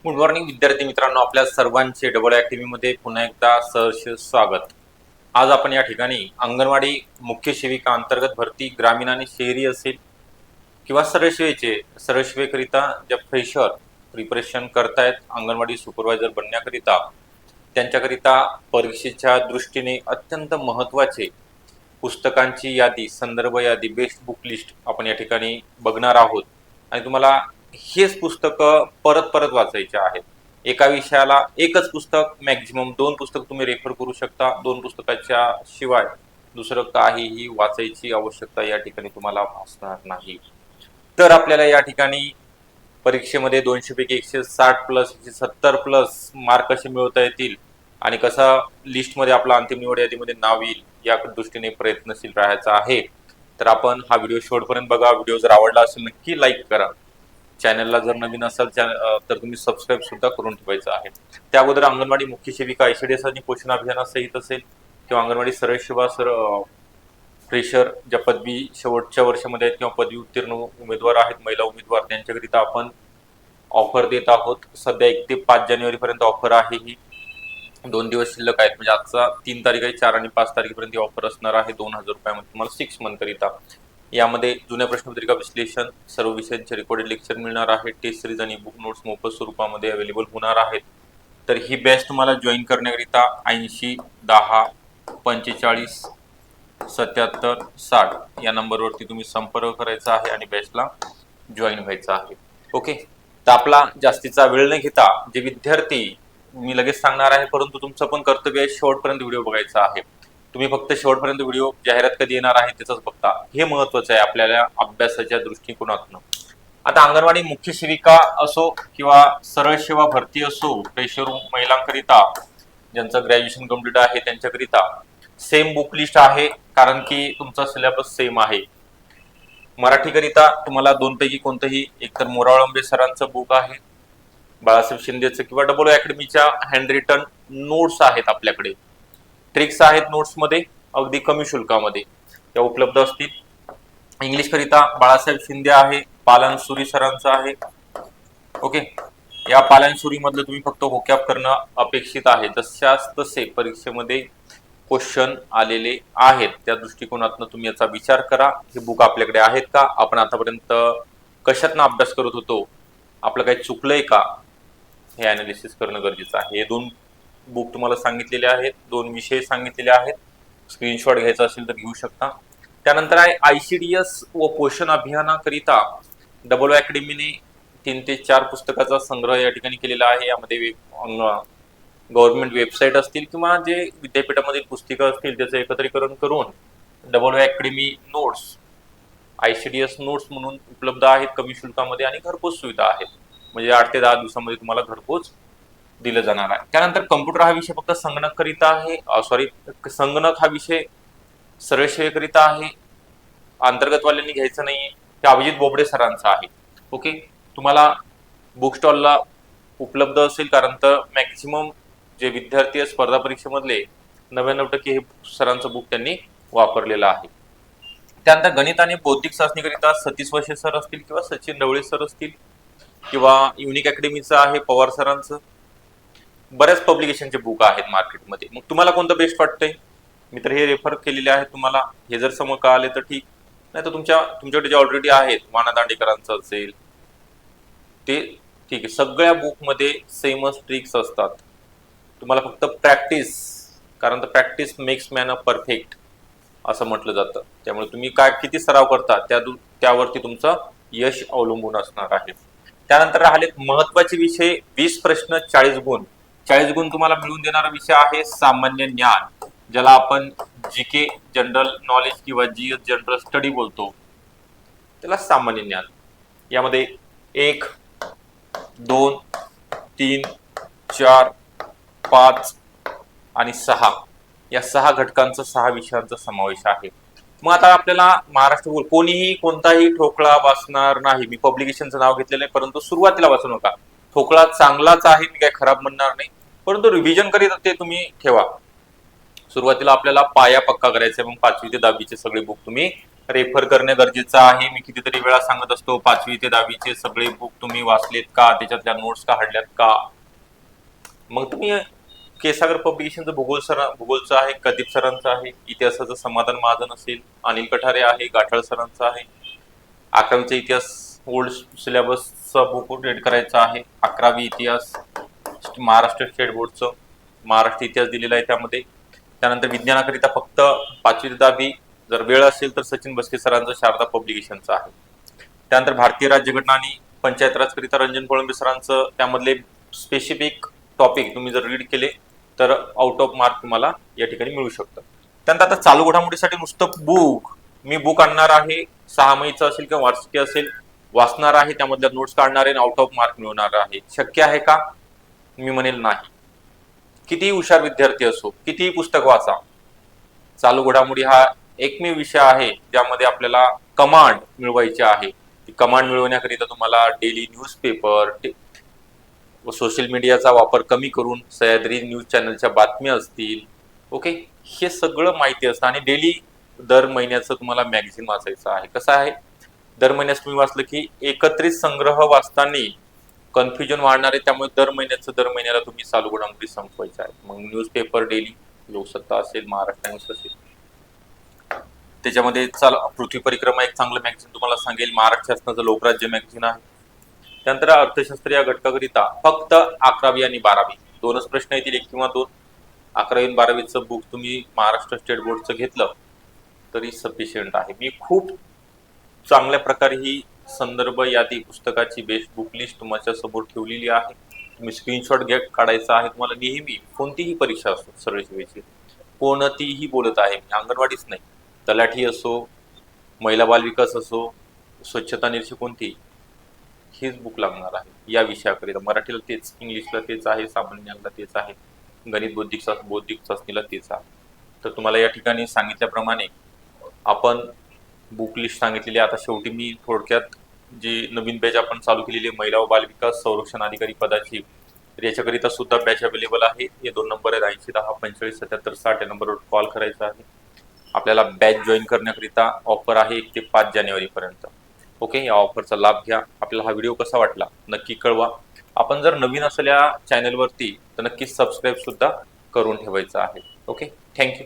Good morning विद्यार्थी मित्रांनो, आपल्या सर्वांचे डबल अकॅडमी मध्ये पुन्हा एकदा सहर्ष स्वागत। आज आपण या ठिकाणी अंगणवाडी मुख्य सेविका अंतर्गत भरती ग्रामीण आणि शहरी असेल किंवा सरळ सेवेकरिता ज्या फ्रेशर प्रिपरेशन करतायत अंगणवाडी सुपरवायझर बनण्याकरिता त्यांच्याकरिता परीक्षेच्या दृष्टीने अत्यंत महत्त्वाचे पुस्तकांची यादी, संदर्भ यादी, बेस्ट बुक लिस्ट आपण या ठिकाणी बघणार आहोत आणि तुम्हाला हेच पुस्तकं परत परत वाचायचे आहेत। एका विषयाला एकच पुस्तक, मॅक्झिमम 2 पुस्तक तुम्ही रेफर करू शकता। 2 पुस्तकाच्या शिवाय दुसरं काहीही वाचायची आवश्यकता या ठिकाणी तुम्हाला भासणार नाही। तर आपल्याला या ठिकाणी परीक्षेमध्ये 200 पैकी 160 प्लस 170 प्लस मार्क कसे मिळवता येतील आणि कसा लिस्टमध्ये आपला अंतिम निवड यादीमध्ये नाव येईल या दृष्टीने प्रयत्नशील राहायचा आहे। तर आपण हा व्हिडिओ शेवटपर्यंत बघा। व्हिडिओ जर आवडला असेल नक्की लाईक करा। चॅनलला जर नवीन असाल तर तुम्ही सबस्क्राईब सुद्धा करून ठेवायचं आहे। त्या अगोदर अंगणवाडी मुख्य सेविका ICDS आणि पोषण अभियानासहित असेल किंवा अंगणवाडी सरळ सेवा फ्रेशर ज्या पदवी शेवटच्या वर्षामध्ये आहेत किंवा पदवी उत्तीर्ण उमेदवार आहेत, महिला उमेदवार, त्यांच्याकरिता आपण ऑफर देत आहोत। सध्या 1 ते 5 जानेवारी पर्यंत ऑफर आहे। ही 2 दिवस शिल्लक आहेत, म्हणजे आजचा 3 तारीख आहे, 4 आणि 5 तारखेपर्यंत ऑफर असणार आहे। 2000 रुपयामध्ये तुम्हाला 6 मंथ करिता यामध्ये जुन्या प्रश्नपत्रिका विश्लेषण, सर्व विषयांचे रेकॉर्डेड लेक्चर मिळणार आहे। टेस्ट सिरीज आणि बुक नोट्स मोफत स्वरूपामध्ये अवेलेबल होणार आहेत। तर ही बॅच तुम्हाला जॉईन करण्याकरिता 80 10 45 77 60 या नंबरवरती तुम्ही संपर्क करायचा आहे आणि बॅचला जॉईन व्हायचं आहे। ओके, तर आपला जास्तीचा वेळ न घेता जे विद्यार्थी, मी लगेच सांगणार आहे परंतु तुमचं पण कर्तव्य आहे शेवटपर्यंत व्हिडिओ बघायचा आहे। तुम्ही फक्त शेवटपर्यंत व्हिडिओ जाहिरात कधी येणार आहे त्याच बघता, हे महत्त्वाचं आहे आपल्याला अभ्यासाच्या दृष्टिकोनातून। आता अंगणवाडी मुख्य सेविका असो किंवा सरळ सेवा भरती असो, फ्रेशर महिलांकरिता ज्यांचं ग्रॅज्युएशन कंप्लीट आहे त्यांच्याकरिता सेम बुक लिस्ट आहे, कारण की तुमचा सिलेबस सेम आहे। मराठीकरिता तुम्हाला 2 पैकी कोणतंही, एकतर मोराळंबे सरांचं बुक आहे, बाळासाहेब शिंदेचं किंवा डबल अकॅडमीच्या हँड रिटन नोट्स आहेत आपल्याकडे, ट्रिक्स आहेत नोट्समध्ये अगदी कमी शुल्कामध्ये त्या उपलब्ध असतील। इंग्लिश करिता बाळासाहेब शिंदे आहे, पालनसुरी सरांचं आहे। ओके, या पालनसुरी मधलं तुम्ही फक्त होकॅप करणं अपेक्षित आहे, जशास तसे परीक्षेमध्ये क्वेश्चन आलेले आहेत। त्या दृष्टिकोनातून तुम्ही याचा विचार करा। हे बुक आपल्याकडे आहेत का, आपण आतापर्यंत कशातनं अभ्यास करत होतो, आपलं काही चुकलंय का, हे अनालिसिस करणं गरजेचं आहे। हे 2 बुक तुम्हाला सांगितलेले आहेत, 2 विषय सांगितलेले आहेत। स्क्रीनशॉट घ्यायचा असेल तर घेऊ शकता। त्यानंतर आहे ICDS व पोषण अभियानाकरिता डबल अकॅडमीने 3 ते 4 पुस्तकाचा संग्रह या ठिकाणी केलेला आहे। यामध्ये गव्हर्नमेंट वेबसाईट असतील किंवा जे विद्यापीठामधील पुस्तिका असतील त्याचं एकत्रीकरण करून double academy notes, ICDS notes म्हणून उपलब्ध आहेत कमी शुल्कामध्ये आणि घरपोच सुविधा आहेत, म्हणजे 8 ते 10 दिवसामध्ये तुम्हाला घरपोच दिलं जाणार आहे। त्यानंतर कम्प्युटर हा विषय फक्त संगणक करिता आहे, संगणक हा विषय सरळ सेवेकरिता आहे, अंतर्गतवाल्यांनी घ्यायचं नाहीये। ते अभिजित बोबडे सरांचा आहे। ओके, तुम्हाला बुक स्टॉलला उपलब्ध असेल, कारण तर मॅक्सिमम जे विद्यार्थी स्पर्धा परीक्षेमधले 99% हे सरांचं बुक त्यांनी वापरलेलं आहे। त्यानंतर गणित आणि बौद्धिक चाचणीकरिता सतीश वशे सर असतील किंवा सचिन ढवळे सर असतील किंवा युनिक अकॅडमीचं आहे पवार सरांचं, बऱ्याच पब्लिकेशनचे बुक आहेत मार्केटमध्ये। मग तुम्हाला कोणतं बेस्ट वाटतंय? मी तर हे रेफर केलेले आहेत तुम्हाला, हे जर समोर कळाले तर ठीक, नाही तर तुमच्याकडे जे ऑलरेडी आहेत, वाना दांडेकरांचं असेल ते ठीक आहे। सगळ्या बुकमध्ये सेमच ट्रिक्स असतात, तुम्हाला फक्त प्रॅक्टिस, कारण तर practice makes man a perfect असं म्हटलं जातं। त्यामुळे तुम्ही किती सराव करता त्यावरती तुमचं यश अवलंबून असणार आहे। त्यानंतर राहिले महत्वाचे विषय, 20 प्रश्न 40 गुण। 40 गुण तुम्हाला मिळवून देणारा विषय आहे सामान्य ज्ञान, ज्याला आपण GK जनरल नॉलेज किंवा GS जनरल स्टडी बोलतो, त्याला सामान्य ज्ञान। यामध्ये 1 2 3 4 5 आणि 6 या 6 घटकांचा 6 विषयांचा समावेश आहे। मग आता आपल्याला महाराष्ट्र बोल कोणीही कोणताही ठोकळा वाचणार नाही। मी पब्लिकेशनचं नाव घेतलेलं आहे, परंतु सुरुवातीला वाचू नका। ठोकळा चांगलाच आहे, मी काही खराब म्हणणार नाही, परंतु रिव्हिजन करीत ते तुम्ही ठेवा। सुरुवातीला आपल्याला पाया पक्का करायचा आहे, मग 5वी ते 10वीचे सगळे बुक तुम्ही रेफर करणे गरजेचं आहे. मी कितीतरी वेळा सांगत असतो, 5वी ते 10वीचे सगळे बुक तुम्ही वाचलेत का, त्याच्यातल्या नोट्स काढल्यात का. मग तुम्ही केसागर पब्लिकेशनचं भूगोलचं आहे, कदीप सरांचं आहे, इतिहासाचं समाधान महाजन असेल, अनिल कठारे आहे, गाठळ सरांचं आहे, 11वीचा इतिहास ओल्ड सिलेबसचा बुक रीड करायचा आहे, 11वी इतिहास महाराष्ट्र स्टेट बोर्डचं महाराष्ट्र इतिहास दिलेला आहे त्यामध्ये. त्यानंतर विज्ञानाकरिता फक्त 5वी ते 10वी, जर वेळ असेल तर सचिन बस्के सरांचं शारदा पब्लिकेशनचं आहे. त्यानंतर भारतीय राज्यघटना आणि पंचायत राजकरिता रंजन कोळंबे सरांचं त्यामधले स्पेसिफिक टॉपिक तुम्ही जर रीड केले तर आउट ऑफ मार्क तुम्हाला या ठिकाणी मिळू शकतं. त्यानंतर आता चालू घडामोडीसाठी नुसतं मी बुक आणणार आहे, 6 महिन्याचं असेल किंवा वार्षिकी असेल, वाचणार आहे, त्यामधल्या नोट्स काढणार आहे, आउट ऑफ मार्क मिळवणार आहे, शक्य आहे का? मी म्हणेल नाही. कितीही हुशार विद्यार्थी असो, कितीही पुस्तक वाचा, चालू घडामोडी हा एकमेव विषय आहे ज्यामध्ये आपल्याला कमांड मिळवायची आहे. ती कमांड मिळवण्याकरिता तुम्हाला डेली न्यूजपेपर, सोशल मीडियाचा वापर कमी करून सह्याद्री न्यूज चॅनलच्या बातम्या असतील, ओके, हे सगळं माहिती असतं. आणि डेली दर महिन्याचं तुम्हाला मॅगझिन वाचायचं आहे. कसं आहे, दर महिन्यास तुम्ही वाचलं की एकत्रित संग्रह वाचताना कन्फ्युजन वाढणार आहे, त्यामुळे दर महिन्याला तुम्ही चालू घडामोडी संपवायचं आहे. मग न्यूजपेपर डेली, लोकसत्ता असेल, महाराष्ट्र टाइम्स असेल, त्याच्यामध्ये पृथ्वी परिक्रमा एक चांगलं मॅगझिन तुम्हाला सांगेल, महाराष्ट्र शासनाचं लोकराज्य मॅगझिन आहे. त्यानंतर अर्थशास्त्र या घटकाकरिता फक्त 11वी आणि 12वी दोनच प्रश्न येतील, 1 किंवा 2. 11वी आणि 12वीचं बुक तुम्ही महाराष्ट्र स्टेट बोर्डचं घेतलं तरी सफिशियंट आहे. मी खूप चांगल्या प्रकारे ही संदर्भ यादी पुस्तकाची बेस्ट बुक लिस्ट तुमच्या समोर ठेवलेली आहे. तुम्ही स्क्रीनशॉट काढायचा आहे. तुम्हाला नेहमी कोणतीही परीक्षा असो, सरळ सेवेची कोणतीही बोलत आहे, अंगणवाडीच नाही, तलाठी असो, महिला बाल विकास असो, स्वच्छता निरीक्षक, कोणती, हेच बुक लागणार आहे या विषयाकरिता. मराठीला तेच, इंग्लिशला तेच आहे, सामान्य ज्ञानला तेच आहे, गणित बौद्धिक चाचणीला तेच आहे. तर तुम्हाला या ठिकाणी सांगितल्याप्रमाणे आपण बुक लिस्ट सांगितलेली. आता शेवटी मी थोडक्यात जी नवीन बॅच आपण चालू केलेली आहे महिला व बाल विकास संरक्षण अधिकारी पदाची, तर याच्याकरिता सुद्धा बॅच अवेलेबल आहे. हे 2 नंबर आहेत, 80 10 45 77 60 या नंबरवर कॉल करायचा आहे. आपल्याला बॅच जॉईन करण्याकरिता ऑफर आहे 1 ते 5 जानेवारीपर्यंत. ओके, या ऑफरचा लाभ घ्या. आपल्याला हा व्हिडिओ कसा वाटला नक्की कळवा. आपण जर नवीन असलेल्या चॅनलवरती तर नक्कीच सबस्क्राईब सुद्धा करून ठेवायचं आहे. Okay, thank you.